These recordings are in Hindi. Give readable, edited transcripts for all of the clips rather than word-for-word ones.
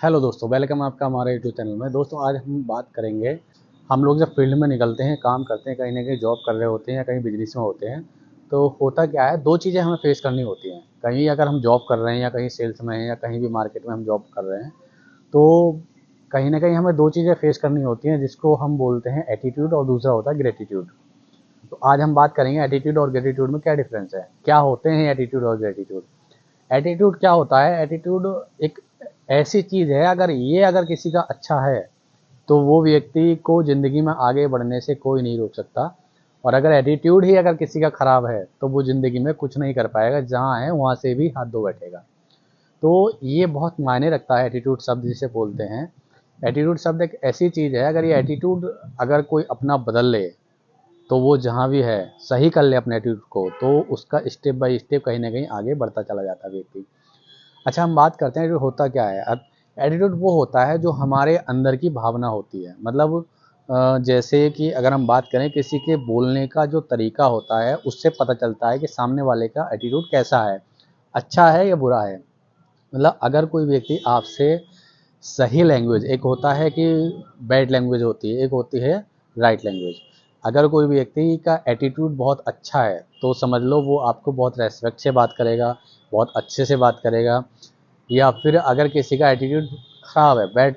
हेलो दोस्तों, वेलकम आपका हमारे यूट्यूब चैनल में। दोस्तों आज हम बात करेंगे, हम लोग जब फील्ड में निकलते हैं, काम करते हैं, कहीं ना कहीं जॉब कर रहे होते हैं या कहीं बिजनेस में होते हैं, तो होता क्या है, दो चीज़ें हमें फेस करनी होती हैं। कहीं अगर हम जॉब कर रहे हैं या कहीं सेल्स में हैं या कहीं भी मार्केट में हम जॉब कर रहे हैं, तो कहीं ना कहीं हमें दो चीज़ें फेस करनी होती हैं, जिसको हम बोलते हैं एटीट्यूड और दूसरा होता है ग्रेटिट्यूड। तो आज हम बात करेंगे एटीट्यूड और ग्रेटिट्यूड में क्या डिफरेंस है, क्या होते हैं एटीट्यूड और ग्रेटिट्यूड। एटीट्यूड क्या होता है? एटीट्यूड एक ऐसी चीज़ है, अगर किसी का अच्छा है तो वो व्यक्ति को ज़िंदगी में आगे बढ़ने से कोई नहीं रोक सकता। और अगर एटीट्यूड ही अगर किसी का ख़राब है तो वो ज़िंदगी में कुछ नहीं कर पाएगा, जहाँ है वहाँ से भी हाथ धो बैठेगा। तो ये बहुत मायने रखता है एटीट्यूड शब्द जिसे बोलते हैं। एटीट्यूड शब्द एक ऐसी चीज़ है, अगर ये एटीट्यूड अगर कोई अपना बदल ले, तो वो जहाँ भी है सही कर ले अपने एटीट्यूड को, तो उसका स्टेप बाय स्टेप कहीं ना कहीं आगे बढ़ता चला जाता है व्यक्ति। अच्छा, हम बात करते हैं एटीट्यूड होता क्या है। अब एटीट्यूड वो होता है जो हमारे अंदर की भावना होती है। मतलब जैसे कि अगर हम बात करें, किसी के बोलने का जो तरीका होता है उससे पता चलता है कि सामने वाले का एटीट्यूड कैसा है, अच्छा है या बुरा है। मतलब अगर कोई व्यक्ति आपसे सही लैंग्वेज, एक होता है कि बैड लैंग्वेज होती है, एक होती है राइट लैंग्वेज। अगर कोई व्यक्ति का एटीट्यूड बहुत अच्छा है तो समझ लो वो आपको बहुत रेस्पेक्ट से बात करेगा, बहुत अच्छे से बात करेगा। या फिर अगर किसी का एटीट्यूड ख़राब है,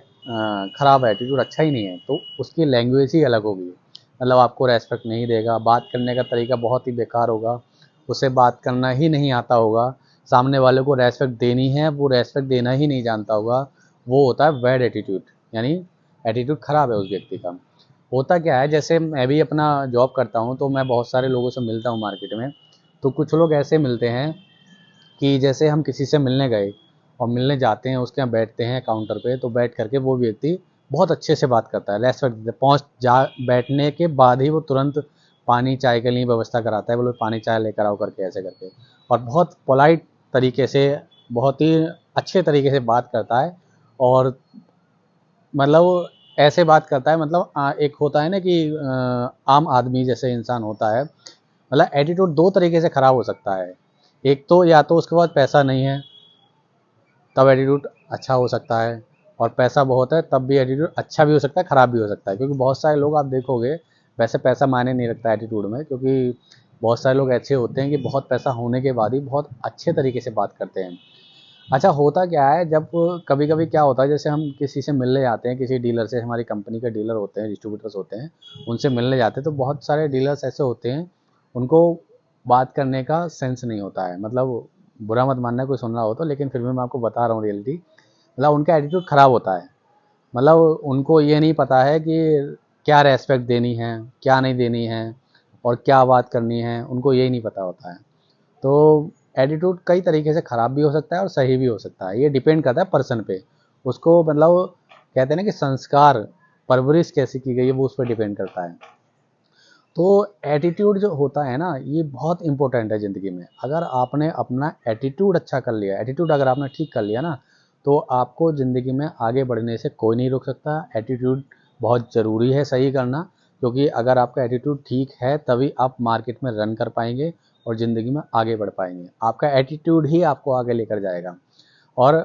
ख़राब है, एटीट्यूड अच्छा ही नहीं है, तो उसकी लैंग्वेज ही अलग होगी। मतलब आपको रेस्पेक्ट नहीं देगा, बात करने का तरीका बहुत ही बेकार होगा, उसे बात करना ही नहीं आता होगा, सामने वाले को रेस्पेक्ट देनी है वो रेस्पेक्ट देना ही नहीं जानता होगा। वो होता है बैड एटीट्यूड, यानी एटीट्यूड ख़राब है उस व्यक्ति का। होता क्या है, जैसे मैं भी अपना जॉब करता हूँ तो मैं बहुत सारे लोगों से मिलता हूँ मार्केट में। तो कुछ लोग ऐसे मिलते हैं कि जैसे हम किसी से मिलने गए और मिलने जाते हैं, उसके यहाँ बैठते हैं काउंटर पे, तो बैठ करके वो व्यक्ति बहुत अच्छे से बात करता है, रेस्पेक्ट देता है। पहुँच जा बैठने के बाद ही वो तुरंत पानी चाय के लिए व्यवस्था कराता है, बोले पानी चाय लेकर आओ करके, ऐसे करके। और बहुत पोलाइट तरीके से, बहुत ही अच्छे तरीके से बात करता है। और मतलब ऐसे बात करता है, मतलब एक होता है ना कि आम आदमी जैसे इंसान होता है। मतलब एटीट्यूड दो तरीके से ख़राब हो सकता है। एक तो या तो उसके पास पैसा नहीं है, तब एटीट्यूड अच्छा हो सकता है। और पैसा बहुत है तब भी एटीट्यूड अच्छा भी हो सकता है, ख़राब भी हो सकता है। क्योंकि बहुत सारे लोग आप देखोगे, वैसे पैसा मायने नहीं रखता एटीट्यूड में, क्योंकि बहुत सारे लोग ऐसे होते हैं कि बहुत पैसा होने के बाद भी बहुत अच्छे तरीके से बात करते हैं। अच्छा, होता क्या है, जब कभी कभी क्या होता है, जैसे हम किसी से मिलने जाते हैं, किसी डीलर से, हमारी कंपनी के डीलर होते हैं, डिस्ट्रीब्यूटर्स होते हैं, उनसे मिलने जाते हैं, तो बहुत सारे डीलर्स ऐसे होते हैं, उनको बात करने का सेंस नहीं होता है। मतलब बुरा मत मानना कोई सुन रहा हो तो, लेकिन फिर भी मैं आपको बता रहा हूँ रियलिटी। मतलब उनका एटीट्यूड ख़राब होता है। मतलब उनको ये नहीं पता है कि क्या रेस्पेक्ट देनी है, क्या नहीं देनी है, और क्या बात करनी है, उनको यही नहीं पता होता है। तो एटीट्यूड कई तरीके से ख़राब भी हो सकता है और सही भी हो सकता है, ये डिपेंड करता है पर्सन पे। उसको मतलब कहते हैं ना कि संस्कार, परवरिश कैसी की गई है, वो उस पर डिपेंड करता है। तो एटीट्यूड जो होता है ना, ये बहुत इंपॉर्टेंट है ज़िंदगी में। अगर आपने अपना एटीट्यूड अच्छा कर लिया, एटीट्यूड अगर आपने ठीक कर लिया ना, तो आपको ज़िंदगी में आगे बढ़ने से कोई नहीं रोक सकता। एटीट्यूड बहुत ज़रूरी है सही करना, क्योंकि अगर आपका एटीट्यूड ठीक है तभी आप मार्केट में रन कर पाएंगे और ज़िंदगी में आगे बढ़ पाएंगे। आपका एटीट्यूड ही आपको आगे लेकर जाएगा। और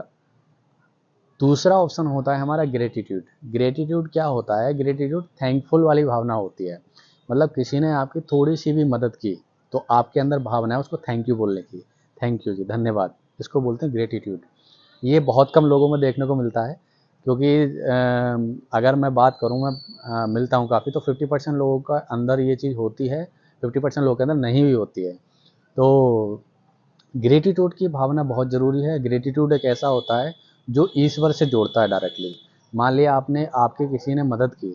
दूसरा ऑप्शन होता है हमारा ग्रेटिट्यूड। ग्रेटिट्यूड क्या होता है? ग्रेटिट्यूड थैंकफुल वाली भावना होती है। मतलब किसी ने आपकी थोड़ी सी भी मदद की, तो आपके अंदर भावना है उसको थैंक यू बोलने की। थैंक यू जी, धन्यवाद, इसको बोलते हैं ग्रेटिट्यूड। ये बहुत कम लोगों में देखने को मिलता है, क्योंकि अगर मैं बात करूँ, मैं मिलता हूँ काफ़ी, तो 50% लोगों का अंदर ये चीज़ होती है, 50% लोगों के अंदर नहीं भी होती है। तो ग्रेटिट्यूड की भावना बहुत ज़रूरी है। ग्रेटिट्यूड एक ऐसा होता है जो ईश्वर से जोड़ता है डायरेक्टली। मान लिया आपने, आपके किसी ने मदद की,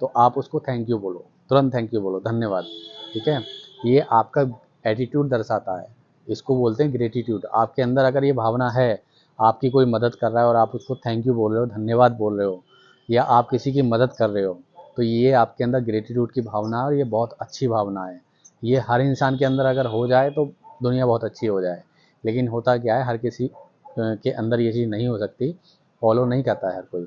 तो आप उसको थैंक यू बोलो, तुरंत थैंक यू बोलो, धन्यवाद। ठीक है, ये आपका एटीट्यूड दर्शाता है, इसको बोलते हैं ग्रेटिट्यूड। आपके अंदर अगर ये भावना है, आपकी कोई मदद कर रहा है और आप उसको थैंक यू बोल रहे हो, धन्यवाद बोल रहे हो, या आप किसी की मदद कर रहे हो, तो ये आपके अंदर ग्रेटिट्यूड की भावना है, और ये बहुत अच्छी भावना है। ये हर इंसान के अंदर अगर हो जाए तो दुनिया बहुत अच्छी हो जाए। लेकिन होता क्या है, हर किसी के अंदर ये चीज़ नहीं हो सकती, फॉलो नहीं करता है हर कोई।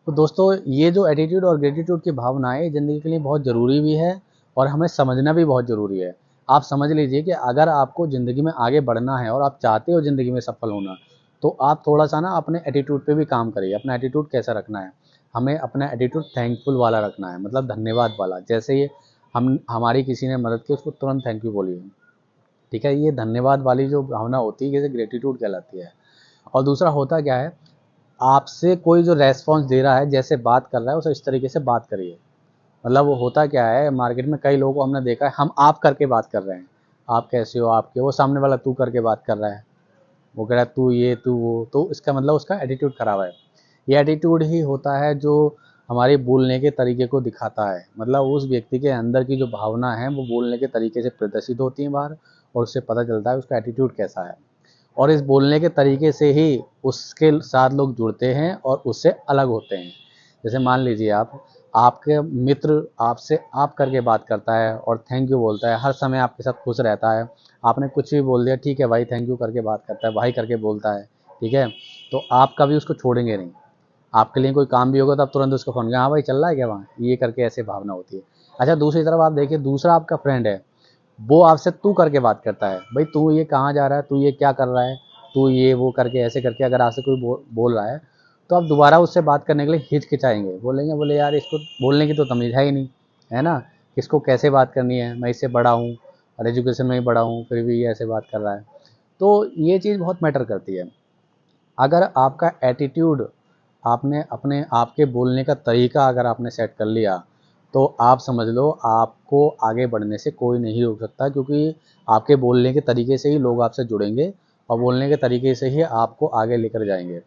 तो दोस्तों, ये जो एटीट्यूड और ग्रेटिट्यूड की भावना है, ये ज़िंदगी के लिए बहुत ज़रूरी भी है और हमें समझना भी बहुत ज़रूरी है। आप समझ लीजिए कि अगर आपको ज़िंदगी में आगे बढ़ना है और आप चाहते हो ज़िंदगी में सफल होना, तो आप थोड़ा सा ना अपने एटीट्यूड पे भी काम करिए। अपना एटीट्यूड कैसा रखना है, हमें अपना एटीट्यूड थैंकफुल वाला रखना है, मतलब धन्यवाद वाला। जैसे ये हम हमारी किसी ने मदद की, उसको तुरंत थैंक यू बोलिए, ठीक है। ये धन्यवाद वाली जो भावना होती है, जैसे ग्रेटिट्यूड कहलाती है। और दूसरा होता क्या है, आपसे कोई जो रेस्पॉन्स दे रहा है, जैसे बात कर रहा है, उसे इस तरीके से बात करिए। मतलब वो होता क्या है, मार्केट में कई लोगों को हमने देखा है, हम आप करके बात कर रहे हैं, आप कैसे हो, आपके, वो सामने वाला तू करके बात कर रहा है, वो कह रहा है तू ये तू वो, तो इसका मतलब उसका एटीट्यूड खराब है। ये एटीट्यूड ही होता है जो हमारे बोलने के तरीके को दिखाता है, मतलब उस व्यक्ति के अंदर की जो भावना है वो बोलने के तरीके से प्रदर्शित होती है बाहर, और उससे पता चलता है उसका एटीट्यूड कैसा है। और इस बोलने के तरीके से ही उसके साथ लोग जुड़ते हैं और उससे अलग होते हैं। जैसे मान लीजिए आपके मित्र आपसे आप करके बात करता है और थैंक यू बोलता है, हर समय आपके साथ खुश रहता है, आपने कुछ भी बोल दिया, ठीक है भाई थैंक यू करके बात करता है, भाई करके बोलता है, ठीक है, तो आप कभी उसको छोड़ेंगे नहीं। आपके लिए कोई काम भी होगा तो आप तुरंत उसको फ़ोन किया, हाँ भाई चल रहा है क्या वहाँ, ये करके ऐसे भावना होती है। अच्छा, दूसरी तरफ आप देखिए, दूसरा आपका फ्रेंड है, वो आपसे तू करके बात करता है, भाई तू ये कहाँ जा रहा है, तू ये क्या कर रहा है, तू ये वो करके ऐसे करके अगर आपसे कोई बोल रहा है, तो आप दोबारा उससे बात करने के लिए हिचकिचाएंगे, बोलेंगे बोले यार इसको बोलने की तो तमीज़ है ही नहीं, है ना, किसको कैसे बात करनी है, मैं इससे बड़ा हूँ और एजुकेशन में ही बड़ा हूँ, फिर भी ये ऐसे बात कर रहा है। तो ये चीज़ बहुत मैटर करती है। अगर आपका एटीट्यूड, आपने अपने आपके बोलने का तरीका अगर आपने सेट कर लिया, तो आप समझ लो आपको आगे बढ़ने से कोई नहीं रोक सकता, क्योंकि आपके बोलने के तरीके से ही लोग आपसे जुड़ेंगे और बोलने के तरीके से ही आपको आगे लेकर जाएंगे।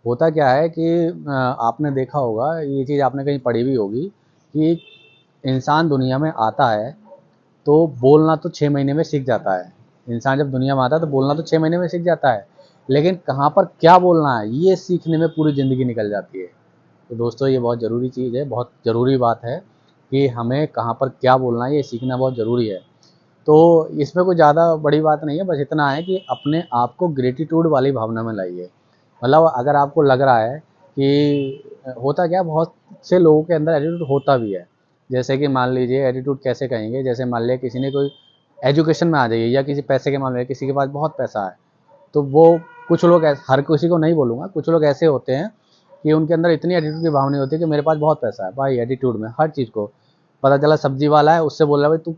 होता क्या है कि आपने देखा होगा, ये चीज़ आपने कहीं पढ़ी भी होगी, कि इंसान दुनिया में आता है तो बोलना तो 6 महीने में सीख जाता है। इंसान जब दुनिया में आता है तो बोलना तो 6 महीने में सीख जाता है, लेकिन कहाँ पर क्या बोलना है ये सीखने में पूरी ज़िंदगी निकल जाती है। तो दोस्तों ये बहुत ज़रूरी चीज़ है, बहुत ज़रूरी बात है कि हमें कहाँ पर क्या बोलना है ये सीखना बहुत ज़रूरी है। तो इसमें कोई ज़्यादा बड़ी बात नहीं है, बस इतना है कि अपने आप को ग्रेटिट्यूड वाली भावना में लाइए। मतलब अगर आपको लग रहा है कि होता क्या है, बहुत से लोगों के अंदर एटीट्यूड होता भी है। जैसे कि मान लीजिए एटीट्यूड कैसे कहेंगे, जैसे मान लिया किसी ने कोई एजुकेशन में आ जाइए, या किसी पैसे के मामले में किसी के पास बहुत पैसा है, तो वो कुछ लोग हर किसी को नहीं बोलूँगा, कुछ लोग ऐसे होते हैं कि उनके अंदर इतनी एटीट्यूड की भावना होती है कि मेरे पास बहुत पैसा है भाई, एटीट्यूड में हर चीज़ को। पता चला सब्जी वाला है, उससे बोल रहा है भाई तू,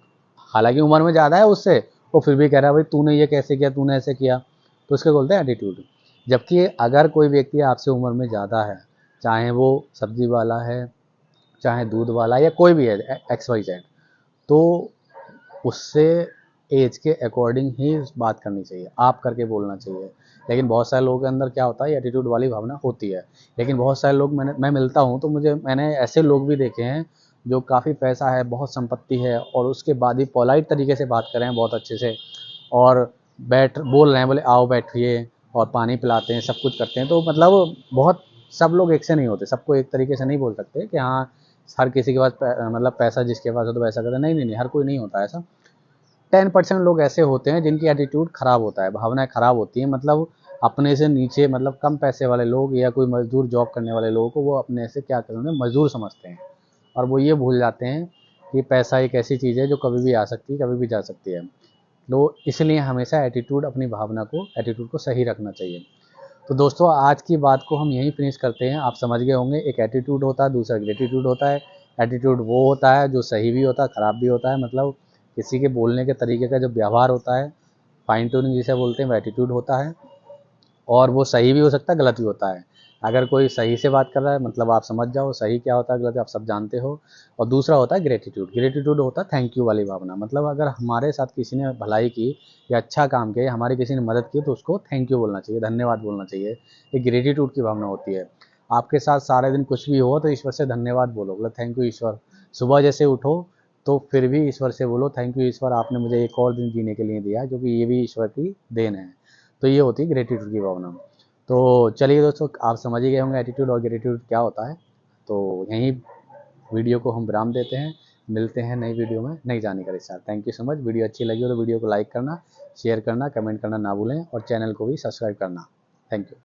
हालांकि उम्र में ज़्यादा है उससे, वो फिर भी कह रहा है भाई तूने ये कैसे किया, तूने ऐसे किया, तो उसके बोलते हैं एटीट्यूड। जबकि अगर कोई व्यक्ति आपसे उम्र में ज़्यादा है, चाहे वो सब्जी वाला है, चाहे दूध वाला, या कोई भी है एक्स वाई जेड, तो उससे एज के अकॉर्डिंग ही बात करनी चाहिए, आप करके बोलना चाहिए। लेकिन बहुत सारे लोगों के अंदर क्या होता है, एटीट्यूड वाली भावना होती है। लेकिन बहुत सारे लोग मैं मिलता हूँ तो मैंने ऐसे लोग भी देखे हैं जो काफ़ी पैसा है, बहुत संपत्ति है, और उसके बाद भी पोलाइट तरीके से बात कर रहे हैं बहुत अच्छे से, और बैठ बोल रहे हैं, बोले आओ बैठिए, और पानी पिलाते हैं, सब कुछ करते हैं। तो मतलब बहुत, सब लोग एक से नहीं होते, सबको एक तरीके से नहीं बोल सकते कि हाँ हर किसी के पास मतलब पैसा जिसके पास हो तो वैसा करता है, नहीं नहीं नहीं, हर कोई नहीं होता ऐसा। 10% लोग ऐसे होते हैं जिनकी एटीट्यूड खराब होता है, भावनाएं खराब होती हैं, मतलब अपने से नीचे, मतलब कम पैसे वाले लोग या कोई मजदूर जॉब करने वाले लोगों को वो अपने से क्या करेंगे, मजदूर समझते हैं, और वो ये भूल जाते हैं कि पैसा एक ऐसी चीज़ है जो कभी भी आ सकती है, कभी भी जा सकती है। तो इसलिए हमेशा एटीट्यूड, अपनी भावना को, एटीट्यूड को सही रखना चाहिए। तो दोस्तों आज की बात को हम यहीं फिनिश करते हैं। आप समझ गए होंगे, एक एटीट्यूड होता है, दूसरा ग्रेटिट्यूड होता है। एटीट्यूड वो होता है जो सही भी होता है, ख़राब भी होता है, मतलब किसी के बोलने के तरीके का जो व्यवहार होता है, फाइन ट्यूनिंग जिसे बोलते हैं, वो एटीट्यूड होता है। और वो सही भी हो सकता है, गलत भी होता है। अगर कोई सही से बात कर रहा है, मतलब आप समझ जाओ सही क्या होता है, गलत आप सब जानते हो। और दूसरा होता है ग्रेटिट्यूड। ग्रेटिट्यूड होता है थैंक यू वाली भावना, मतलब अगर हमारे साथ किसी ने भलाई की या अच्छा काम किया, हमारी किसी ने मदद की, तो उसको थैंक यू बोलना चाहिए, धन्यवाद बोलना चाहिए। ये ग्रेटिट्यूड की भावना होती है। आपके साथ सारे दिन कुछ भी हो तो ईश्वर से धन्यवाद बोलो, बोलो थैंक यू ईश्वर। सुबह जैसे उठो तो फिर भी ईश्वर से बोलो थैंक यू ईश्वर, आपने मुझे एक और दिन जीने के लिए दिया, क्योंकि ये भी ईश्वर की देन है। तो ये होती है ग्रेटिट्यूड की भावना। तो चलिए दोस्तों, आप समझ ही गए होंगे एटीट्यूड और ग्रेटिट्यूड क्या होता है। तो यहीं वीडियो को हम विराम देते हैं। मिलते हैं नई वीडियो में नई जानकारी के साथ। Thank you so much. Video अच्छी लगी हो तो वीडियो को लाइक करना, शेयर करना, कमेंट करना ना भूलें, और चैनल को भी सब्सक्राइब करना। Thank you.